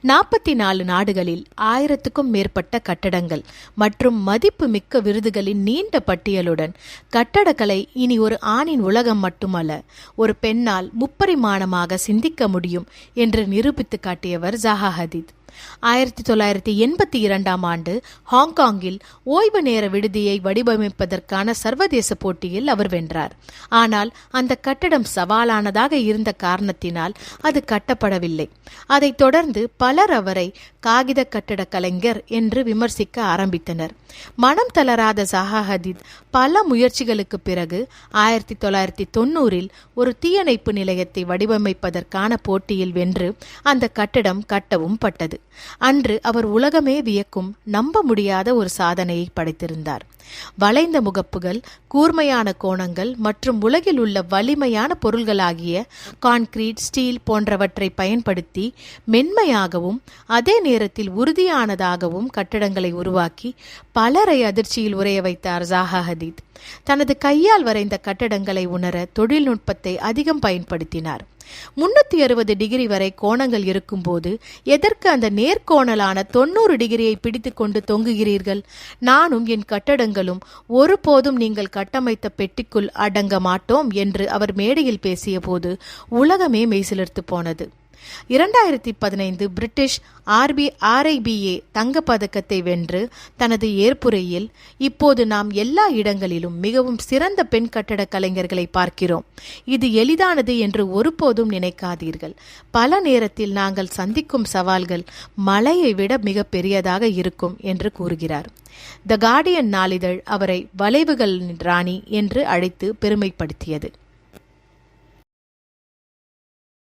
44 நாடுகளில் 1000க்கும் மேற்பட்ட கட்டடங்கள் மற்றும் மதிப்பு மிக்க விருதுகளின் நீண்ட பட்டியலுடன் கட்டடக்கலை இனி ஒரு ஆணின் உலகம் மட்டுமல்ல, ஒரு பெண்ணால் முப்பரிமாணமாக சிந்திக்க முடியும் என்று நிரூபித்து காட்டியவர் ஜாஹா ஹதீத். 1982ஆம் ஆண்டு ஹாங்காங்கில் ஓய்வு நேர விடுதியை வடிவமைப்பதற்கான சர்வதேச போட்டியில் அவர் வென்றார். ஆனால் அந்த கட்டடம் சவாலானதாக இருந்த காரணத்தினால் அது கட்டப்படவில்லை. அதைத் தொடர்ந்து பலர் அவரை காகித கட்டட கலைஞர் என்று விமர்சிக்க ஆரம்பித்தனர். மனம் தளராத ஜாஹா ஹதீத் பல முயற்சிகளுக்கு பிறகு 1990இல் ஒரு தீயணைப்பு நிலையத்தை வடிவமைப்பதற்கான போட்டியில் வென்று அந்த கட்டடம் கட்டவும் பட்டது. அன்று அவர் உலகமே வியக்கும் நம்ப முடியாத ஒரு சாதனையை படைத்திருந்தார். வளைந்த முகப்புகள், கூர்மையான கோணங்கள் மற்றும் உலகில் உள்ள வலிமையான பொருள்களாகிய கான்கிரீட், ஸ்டீல் போன்றவற்றை பயன்படுத்தி மென்மையாகவும் அதே நேரத்தில் உறுதியானதாகவும் கட்டடங்களை உருவாக்கி பலரை அதிர்ச்சியில் உறைய வைத்தார் ஜாஹா ஹதீத். தனது கையால் வரைந்த கட்டடங்களை உணர தொழில்நுட்பத்தை அதிகம் பயன்படுத்தினார். 360 டிகிரி வரை கோணங்கள் இருக்கும்போது எதற்கு அந்த நேர்கோணலான 90 டிகிரியை பிடித்து கொண்டு தொங்குகிறீர்கள்? நானும் என் கட்டடங்களும் ஒருபோதும் நீங்கள் கட்டமைத்த பெட்டிக்குள் அடங்க மாட்டோம் என்று அவர் மேடையில் பேசிய போது உலகமே மெய்சிலிர்த்து போனது. 2015 பிரிட்டிஷ் RIBA தங்கப்பதக்கத்தை வென்று தனது ஏற்புரையில், இப்போது நாம் எல்லா இடங்களிலும் மிகவும் சிறந்த பெண் கட்டட கலைஞர்களை பார்க்கிறோம். இது எளிதானது என்று ஒருபோதும் நினைக்காதீர்கள். பல நேரத்தில் நாங்கள் சந்திக்கும் சவால்கள் மலையை விட மிக பெரியதாக இருக்கும் என்று கூறுகிறார். த கார்டியன் நாளிதழ் அவரை வளைவுகளின் ராணி என்று அழைத்து பெருமைப்படுத்தியது.